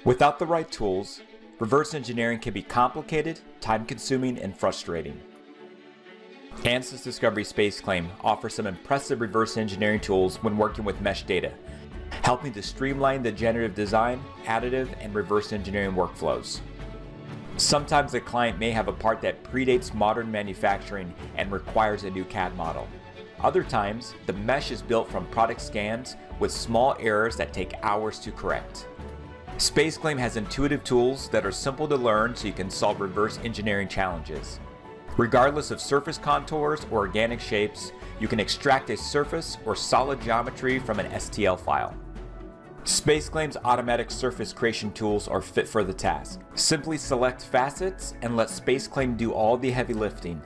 Without the right tools, reverse engineering can be complicated, time-consuming, and frustrating. ANSYS Discovery SpaceClaim offers some impressive reverse engineering tools when working with mesh data, helping to streamline the generative design, additive, and reverse engineering workflows. Sometimes the client may have a part that predates modern manufacturing and requires a new CAD model. Other times, the mesh is built from product scans with small errors that take hours to correct. SpaceClaim has intuitive tools that are simple to learn so you can solve reverse engineering challenges. Regardless of surface contours or organic shapes, you can extract a surface or solid geometry from an STL file. SpaceClaim's automatic surface creation tools are fit for the task. Simply select facets and let SpaceClaim do all the heavy lifting.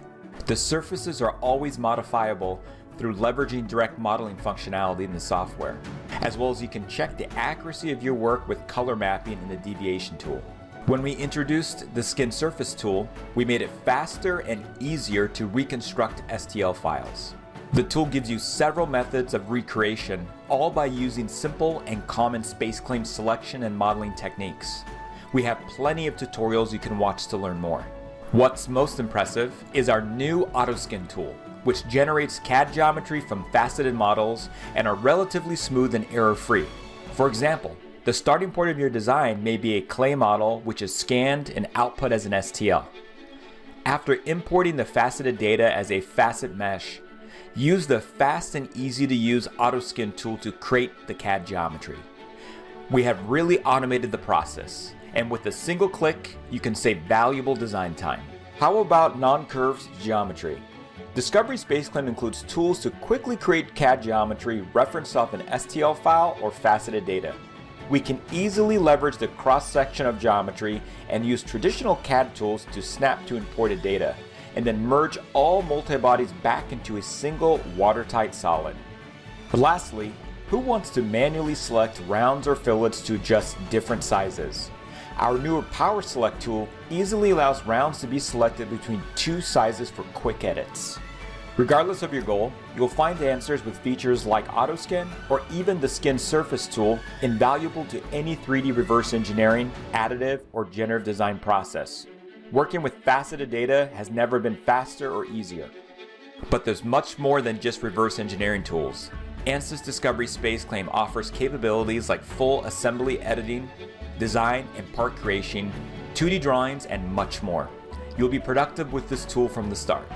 The surfaces are always modifiable through leveraging direct modeling functionality in the software, as well as you can check the accuracy of your work with color mapping in the deviation tool. When we introduced the Skin Surface tool, we made it faster and easier to reconstruct STL files. The tool gives you several methods of recreation, all by using simple and common SpaceClaim selection and modeling techniques. We have plenty of tutorials you can watch to learn more. What's most impressive is our new AutoSkin tool, which generates CAD geometry from faceted models and are relatively smooth and error-free. For example, the starting point of your design may be a clay model which is scanned and output as an STL. After importing the faceted data as a facet mesh, use the fast and easy to use AutoSkin tool to create the CAD geometry. We have really automated the process, and with a single click, you can save valuable design time. How about non-curved geometry? Discovery SpaceClaim includes tools to quickly create CAD geometry referenced off an STL file or faceted data. We can easily leverage the cross-section of geometry and use traditional CAD tools to snap to imported data, and then merge all multi-bodies back into a single watertight solid. But lastly, who wants to manually select rounds or fillets to adjust different sizes? Our newer Power Select tool easily allows rounds to be selected between two sizes for quick edits. Regardless of your goal, you'll find answers with features like AutoSkin or even the Skin Surface tool invaluable to any 3D reverse engineering, additive, or generative design process. Working with faceted data has never been faster or easier. But there's much more than just reverse engineering tools. ANSYS Discovery SpaceClaim offers capabilities like full assembly editing, design and part creation, 2D drawings, and much more. You'll be productive with this tool from the start.